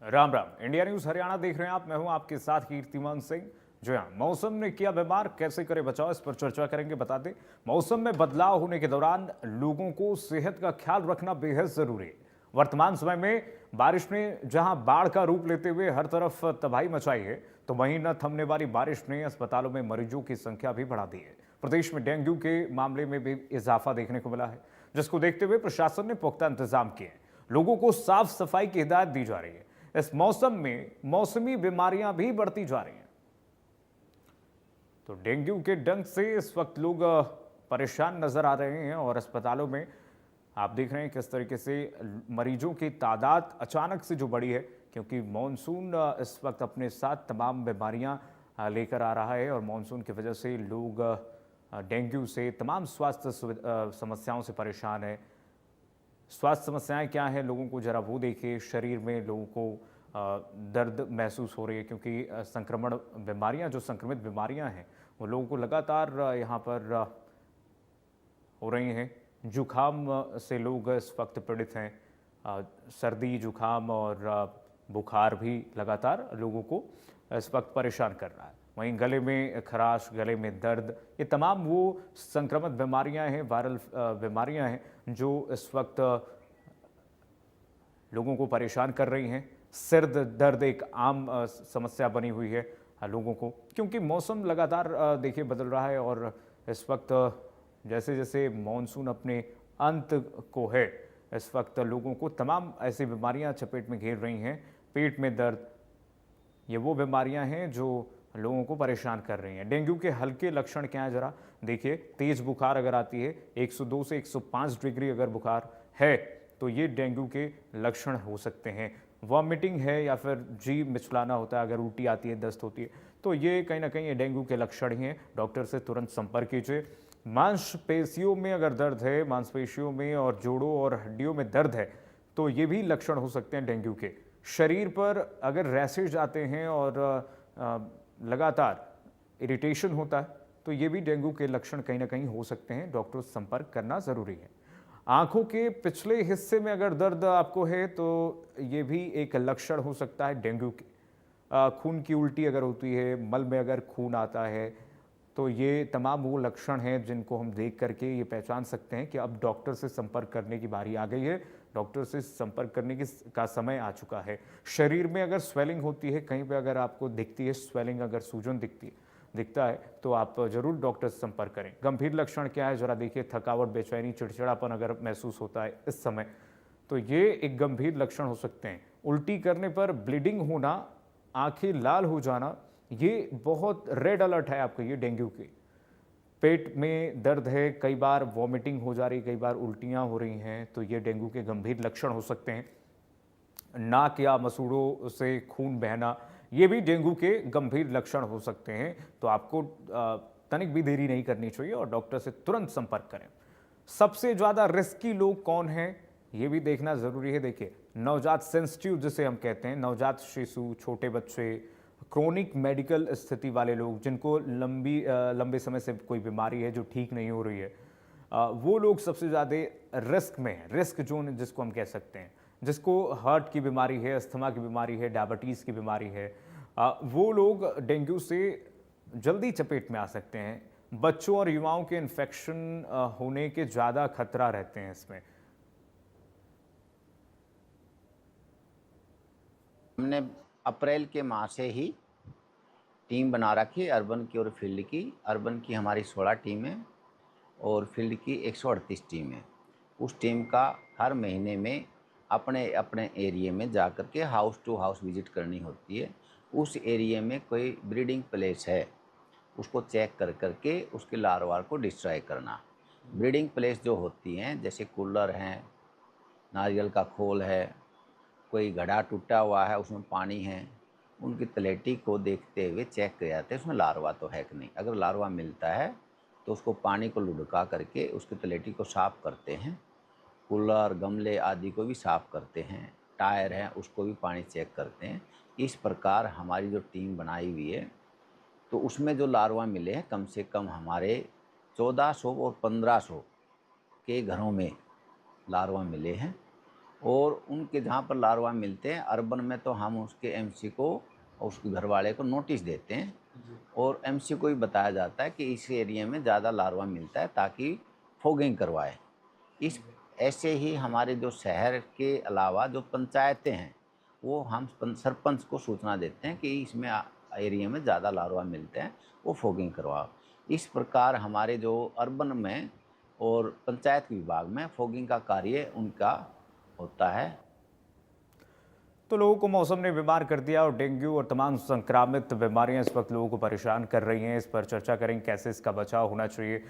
Ram Ram. India news Haryana देख रहे हैं आप। मैं हूं आपके साथ कीर्तिमान सिंह। जो है मौसम ने किया बीमार, कैसे करे बचाव, इस पर चर्चा करेंगे। बता दें, मौसम में बदलाव होने के दौरान लोगों को सेहत का ख्याल रखना बेहद जरूरी है। वर्तमान समय में बारिश ने जहां बाढ़ का रूप लेते हुए हर तरफ तबाही मचाई है, तो वहीं न थमने वाली बारिश ने अस्पतालों में मरीजों की संख्या भी बढ़ा दी है। प्रदेश में डेंगू के मामले में भी इजाफा देखने को मिला है, जिसको देखते हुए प्रशासन ने पुख्ता इंतजाम किए हैं। लोगों को साफ सफाई की हिदायत दी जा रही है। इस मौसम में मौसमी बीमारियां भी बढ़ती जा रही हैं। तो डेंगू के डंक से इस वक्त लोग परेशान नजर आ रहे हैं और अस्पतालों में आप देख रहे हैं किस तरीके से मरीजों की तादाद अचानक से जो बढ़ी है, क्योंकि मानसून इस वक्त अपने साथ तमाम बीमारियां लेकर आ रहा है और मानसून की वजह से लोग डेंगू से तमाम स्वास्थ्य समस्याओं से परेशान है। स्वास्थ्य समस्याएं क्या हैं लोगों को, जरा वो देखिए। शरीर में लोगों को दर्द महसूस हो रही है, क्योंकि संक्रमण बीमारियां, जो संक्रमित बीमारियां हैं, वो लोगों को लगातार यहाँ पर हो रही हैं। जुखाम से लोग इस वक्त पीड़ित हैं। सर्दी, जुखाम और बुखार भी लगातार लोगों को इस वक्त परेशान कर रहा है। वहीं गले में खराश, गले में दर्द, ये तमाम वो संक्रमित बीमारियां हैं, वायरल बीमारियां हैं जो इस वक्त लोगों को परेशान कर रही हैं। सिर दर्द एक आम समस्या बनी हुई है लोगों को, क्योंकि मौसम लगातार देखिए बदल रहा है और इस वक्त जैसे जैसे मानसून अपने अंत को है, इस वक्त लोगों को तमाम ऐसी बीमारियां चपेट में घेर रही हैं। पेट में दर्द, ये वो बीमारियां हैं जो लोगों को परेशान कर रही हैं। डेंगू के हल्के लक्षण क्या है, जरा देखिए। तेज बुखार अगर आती है, 102 से 105 डिग्री अगर बुखार है, तो ये डेंगू के लक्षण हो सकते हैं। वॉमिटिंग है या फिर जी मिचलाना होता है, अगर उल्टी आती है, दस्त होती है, तो ये कहीं ना कहीं ये डेंगू के लक्षण ही हैं। डॉक्टर से तुरंत संपर्क कीजिए। मांसपेशियों में अगर दर्द है, मांसपेशियों में और जोड़ों और हड्डियों में दर्द है, तो ये भी लक्षण हो सकते हैं डेंगू के। शरीर पर अगर रैशेज आते हैं और लगातार इरिटेशन होता है, तो ये भी डेंगू के लक्षण कहीं ना कहीं हो सकते हैं। डॉक्टर से संपर्क करना ज़रूरी है। आंखों के पिछले हिस्से में अगर दर्द आपको है, तो ये भी एक लक्षण हो सकता है डेंगू के। खून की उल्टी अगर होती है, मल में अगर खून आता है, तो ये तमाम वो लक्षण हैं जिनको हम देख करके ये पहचान सकते हैं कि अब डॉक्टर से संपर्क करने की बारी आ गई है। डॉक्टर से संपर्क करने का समय आ चुका है। शरीर में अगर स्वेलिंग होती है, कहीं पे अगर आपको दिखती है स्वेलिंग, अगर सूजन दिखता है, तो आप जरूर डॉक्टर से संपर्क करें। गंभीर लक्षण क्या है, जरा देखिए। थकावट, बेचैनी, चिड़चिड़ापन अगर महसूस होता है इस समय, तो ये एक गंभीर लक्षण हो सकते हैं। उल्टी करने पर ब्लीडिंग होना, आंखें लाल हो जाना, ये बहुत रेड अलर्ट है आपको, ये डेंगू के। पेट में दर्द है, कई बार वॉमिटिंग हो जा रही, कई बार उल्टियां हो रही हैं, तो ये डेंगू के गंभीर लक्षण हो सकते हैं। नाक या मसूड़ों से खून बहना, ये भी डेंगू के गंभीर लक्षण हो सकते हैं। तो आपको तनिक भी देरी नहीं करनी चाहिए और डॉक्टर से तुरंत संपर्क करें। सबसे ज़्यादा रिस्की लोग कौन हैं, ये भी देखना ज़रूरी है। देखिए, नवजात सेंसिटिव जिसे हम कहते हैं, नवजात शिशु, छोटे बच्चे, क्रोनिक मेडिकल स्थिति वाले लोग, जिनको लंबे समय से कोई बीमारी है जो ठीक नहीं हो रही है, वो लोग सबसे ज़्यादा रिस्क में हैं। रिस्क जोन जिसको हम कह सकते हैं, जिसको हार्ट की बीमारी है, अस्थमा की बीमारी है, डायबिटीज़ की बीमारी है, वो लोग डेंगू से जल्दी चपेट में आ सकते हैं। बच्चों और युवाओं के इन्फेक्शन होने के ज़्यादा खतरा रहते हैं इसमें। हमने अप्रैल के माह से ही टीम बना रखी है, अर्बन की और फील्ड की। अर्बन की हमारी 16 टीम है और फील्ड की 138 टीम है। उस टीम का हर महीने में अपने अपने एरिए में जा कर के हाउस टू हाउस विजिट करनी होती है। उस एरिए में कोई ब्रीडिंग प्लेस है, उसको चेक कर कर के उसके लार्वा को डिस्ट्रॉय करना। ब्रीडिंग प्लेस जो होती हैं, जैसे कूलर हैं, नारियल का खोल है, कोई घड़ा टूटा हुआ है, उसमें पानी है, उनकी तलेटी को देखते हुए चेक किया जाता है उसमें लार्वा तो है कि नहीं। अगर लार्वा मिलता है तो उसको पानी को लुढ़का करके उसकी तलेटी को साफ़ करते हैं। कूलर, गमले आदि को भी साफ़ करते हैं। टायर हैं, उसको भी पानी चेक करते हैं। इस प्रकार हमारी जो टीम बनाई हुई है, तो उसमें जो लार्वा मिले हैं, कम से कम हमारे 1400 और 1500 के घरों में लार्वा मिले हैं। और उनके जहाँ पर लार्वा मिलते हैं अर्बन में तो हम उसके एमसी को और उसके घर वाले को नोटिस देते हैं और एमसी को भी बताया जाता है कि इस एरिया में ज़्यादा लार्वा मिलता है ताकि फोगिंग करवाए। इस ऐसे ही हमारे जो शहर के अलावा जो पंचायतें हैं वो हम सरपंच को सूचना देते हैं कि इसमें एरिया में ज़्यादा लार्वा मिलते हैं, वो फोगिंग करवाओ। इस प्रकार हमारे जो अर्बन में और पंचायत विभाग में फोगिंग का कार्य उनका होता है। तो लोगों को मौसम ने बीमार कर दिया और डेंगू और तमाम संक्रामित बीमारियां इस वक्त लोगों को परेशान कर रही हैं। इस पर चर्चा करेंगे कैसे इसका बचाव होना चाहिए।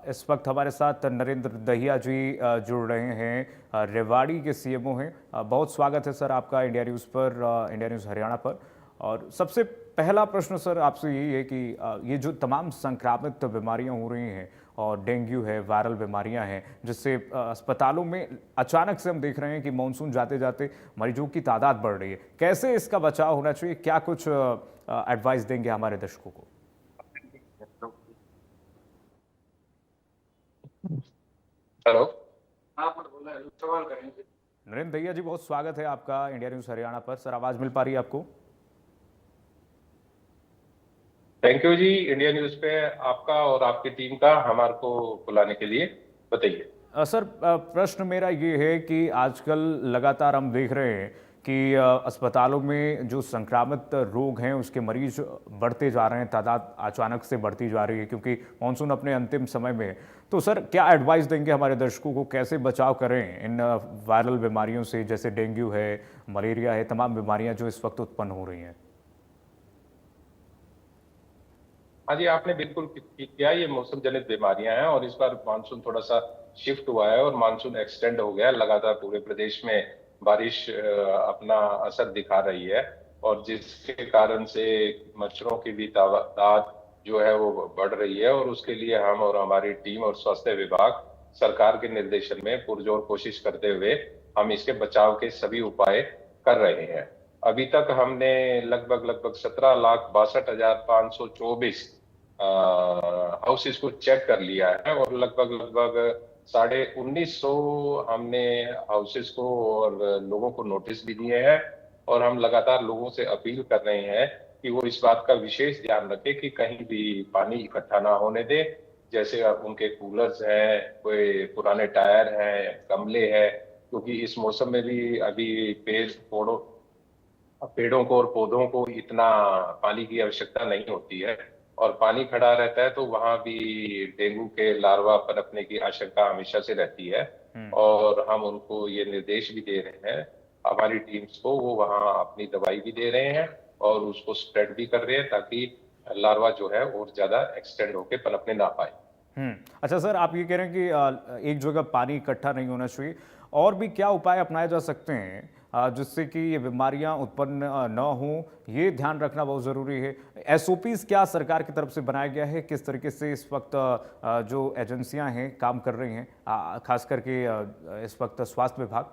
इस वक्त हमारे साथ नरेंद्र दहिया जी जुड़ रहे हैं, रेवाड़ी के सीएमओ हैं। बहुत स्वागत है सर आपका इंडिया न्यूज़ पर, इंडिया न्यूज़ हरियाणा पर। और सबसे पहला प्रश्न सर आपसे यही है कि ये जो तमाम संक्रामित बीमारियां हो रही हैं और डेंगू है, वायरल बीमारियां हैं, जिससे अस्पतालों में अचानक से हम देख रहे हैं कि मानसून जाते जाते मरीजों की तादाद बढ़ रही है, कैसे इसका बचाव होना चाहिए? क्या कुछ एडवाइस देंगे हमारे दर्शकों को? हेलो। हाँ, पर बोला है, सवाल करेंगे। नरेंद्र दहिया जी, बहुत स्वागत है आपका इंडिया न्यूज़ हरियाणा पर। सर आवाज़ मिल पा रही है आपको? Thank you ji, India News पे आपका और आपकी टीम का हमारे को बुलाने के लिए। बताइए। सर प्रश्न मेरा ये है कि आजकल लगातार हम देख रहे हैं कि अस्पतालों में जो संक्रामित रोग हैं उसके मरीज बढ़ते जा रहे हैं, तादाद अचानक से बढ़ती जा रही है क्योंकि मानसून अपने अंतिम समय में है। तो सर क्या एडवाइस देंगे हमारे दर्शकों को, कैसे बचाव करें इन वायरल बीमारियों से, जैसे डेंगू है, मलेरिया है, तमाम बीमारियां जो इस वक्त उत्पन्न हो रही हैं? हाँ जी, आपने बिल्कुल ठीक किया। ये मौसम जनित बीमारियां हैं और इस बार मानसून थोड़ा सा शिफ्ट हुआ है और मानसून एक्सटेंड हो गया है। लगातार पूरे प्रदेश में बारिश अपना असर दिखा रही है और जिसके कारण से मच्छरों की भी तादाद जो है वो बढ़ रही है और उसके लिए हम और हमारी टीम और स्वास्थ्य विभाग सरकार के निर्देशन में पुरजोर कोशिश करते हुए हम इसके बचाव के सभी उपाय कर रहे हैं। अभी तक हमने लगभग 17,62,524 हाउसेस को चेक कर लिया है और लगभग 19,500 हमने हाउसेस को और लोगों को नोटिस भी दिए हैं और हम लगातार लोगों से अपील कर रहे हैं कि वो इस बात का विशेष ध्यान रखें कि कहीं भी पानी इकट्ठा ना होने दे। जैसे उनके कूलर्स हैं, कोई पुराने टायर हैं, गमले हैं, क्योंकि इस मौसम में भी अभी पेड़ों को और पौधों को इतना पानी की आवश्यकता नहीं होती है और पानी खड़ा रहता है तो वहां भी डेंगू के लार्वा पनपने की आशंका हमेशा से रहती है। और हम उनको ये निर्देश भी दे रहे हैं हमारी टीम्स को, वो वहां अपनी दवाई भी दे रहे हैं और उसको स्प्रेड भी कर रहे हैं ताकि लार्वा जो है और ज्यादा एक्सटेंड होकर पनपने ना पाए। अच्छा सर, आप ये कह रहे हैं कि एक जगह पानी इकट्ठा नहीं होना चाहिए, और भी क्या उपाय अपनाए जा सकते हैं जिससे कि ये बीमारियां उत्पन्न न हो, ये ध्यान रखना बहुत ज़रूरी है? एसओपीज क्या सरकार की तरफ से बनाया गया है? किस तरीके से इस वक्त जो एजेंसियां हैं काम कर रही हैं, खास करके इस वक्त स्वास्थ्य विभाग?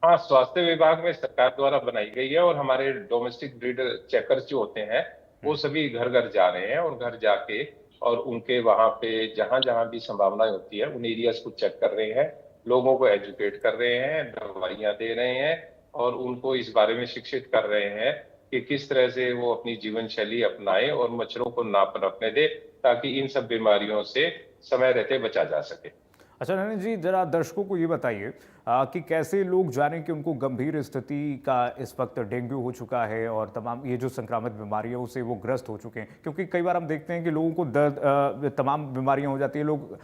हाँ, स्वास्थ्य विभाग में सरकार द्वारा बनाई गई है और हमारे डोमेस्टिक ब्रीड चेकर्स जो होते हैं वो सभी घर घर जा रहे हैं और घर जाके और उनके वहां पे जहां जहां भी संभावनाएं होती है उन एरियाज को चेक कर रहे हैं, लोगों को एजुकेट कर रहे हैं, दवाइयां दे रहे हैं और उनको इस बारे में शिक्षित कर रहे हैं कि किस तरह से वो अपनी जीवन शैली अपनाएं और मच्छरों को ना पनपने दे ताकि इन सब बीमारियों से समय रहते बचा जा सके। अच्छा नरेंद्र जी, जरा दर्शकों को ये बताइए कि कैसे लोग जानें कि उनको गंभीर स्थिति का इस वक्त डेंगू हो चुका है और तमाम ये जो संक्रामित बीमारियों से वो ग्रस्त हो चुके हैं, क्योंकि कई बार हम देखते हैं कि लोगों को दर्द तमाम बीमारियां हो जाती है, लोग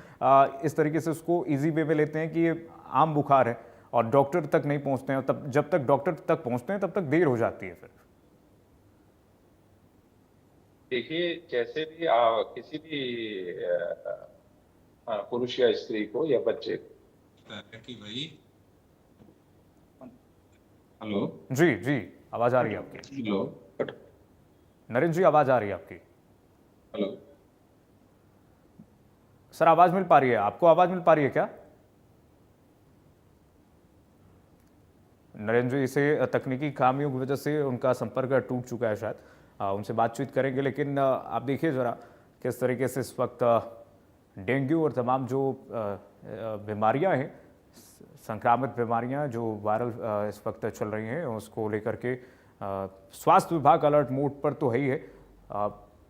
इस तरीके से उसको इजी वे में लेते हैं कि ये आम बुखार है और डॉक्टर तक नहीं पहुंचते हैं, तब जब तक डॉक्टर तक पहुंचते हैं तब तक देर हो जाती है फिर। देखिए, जैसे भी किसी भी पुरुष या स्त्री को या बच्चे कि भाई। हेलो जी जी, आवाज आ रही है आपकी? हेलो नरेंद्र जी, आवाज आ रही है आपकी? हेलो सर, आवाज मिल पा रही है आपको? आवाज मिल पा रही है क्या नरेंद्र जी? से तकनीकी खामियों की वजह से उनका संपर्क टूट चुका है शायद। उनसे बातचीत करेंगे, लेकिन आप देखिए ज़रा किस तरीके से इस वक्त डेंगू और तमाम जो बीमारियां हैं संक्रामक बीमारियां जो वायरल इस वक्त चल रही हैं उसको लेकर के स्वास्थ्य विभाग अलर्ट मोड पर तो है ही है।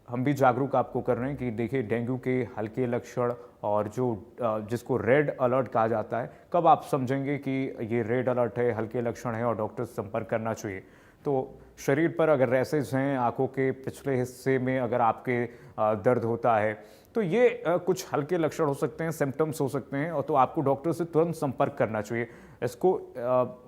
हम भी जागरूक आपको कर रहे हैं कि देखिए डेंगू के हल्के लक्षण और जो जिसको रेड अलर्ट कहा जाता है, कब आप समझेंगे कि ये रेड अलर्ट है, हल्के लक्षण है और डॉक्टर से संपर्क करना चाहिए। तो शरीर पर अगर रैसेज हैं, आंखों के पिछले हिस्से में अगर आपके दर्द होता है तो ये कुछ हल्के लक्षण हो सकते हैं, सिम्टम्स हो सकते हैं, और तो आपको डॉक्टर से तुरंत संपर्क करना चाहिए। इसको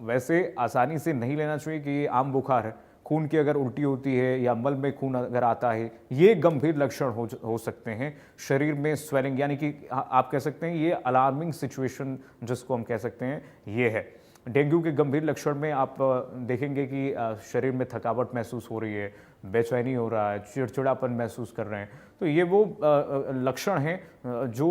वैसे आसानी से नहीं लेना चाहिए कि ये आम बुखार है। खून की अगर उल्टी होती है या मल में खून अगर आता है, ये गंभीर लक्षण हो सकते हैं। शरीर में स्वेलिंग, यानी कि आप कह सकते हैं ये अलार्मिंग सिचुएशन जिसको हम कह सकते हैं, ये है। डेंगू के गंभीर लक्षण में आप देखेंगे कि शरीर में थकावट महसूस हो रही है, बेचैनी हो रहा है, चिड़चिड़ापन महसूस कर रहे हैं। तो ये वो लक्षण हैं जो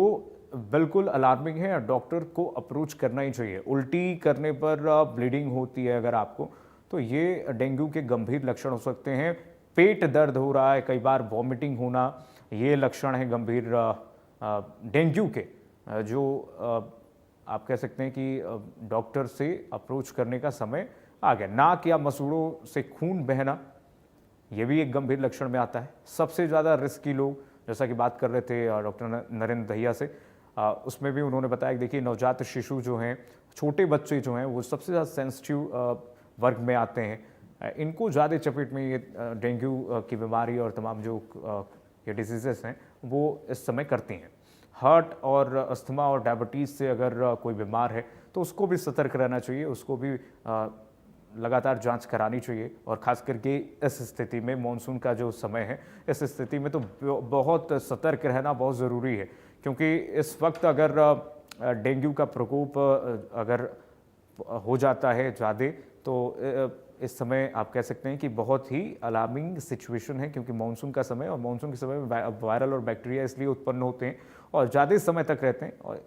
बिल्कुल अलार्मिंग है और डॉक्टर को अप्रोच करना ही चाहिए। उल्टी करने पर ब्लीडिंग होती है अगर आपको, तो ये डेंगू के गंभीर लक्षण हो सकते हैं। पेट दर्द हो रहा है, कई बार वॉमिटिंग होना, ये लक्षण है गंभीर डेंगू के, जो आप कह सकते हैं कि डॉक्टर से अप्रोच करने का समय आ गया। नाक या मसूड़ों से खून बहना, ये भी एक गंभीर लक्षण में आता है। सबसे ज़्यादा रिस्की लोग, जैसा कि बात कर रहे थे डॉक्टर नरेंद्र दहिया से, उसमें भी उन्होंने बताया कि देखिए नवजात शिशु जो हैं, छोटे बच्चे जो हैं, वो सबसे ज़्यादा सेंसिटिव वर्ग में आते हैं। इनको ज़्यादा चपेट में ये डेंगू की बीमारी और तमाम जो ये डिजीज़ेस हैं वो इस समय करती हैं। हार्ट और अस्थमा और डायबिटीज़ से अगर कोई बीमार है तो उसको भी सतर्क रहना चाहिए, उसको भी लगातार जांच करानी चाहिए। और ख़ास करके इस स्थिति में, मानसून का जो समय है, इस स्थिति में तो बहुत सतर्क रहना बहुत ज़रूरी है, क्योंकि इस वक्त अगर डेंगू का प्रकोप अगर हो जाता है ज़्यादा तो इस समय आप कह सकते हैं कि बहुत ही अलार्मिंग सिचुएशन है, क्योंकि मानसून का समय, और मानसून के समय में वायरल और बैक्टीरिया इसलिए उत्पन्न होते हैं और ज़्यादा समय तक रहते हैं, और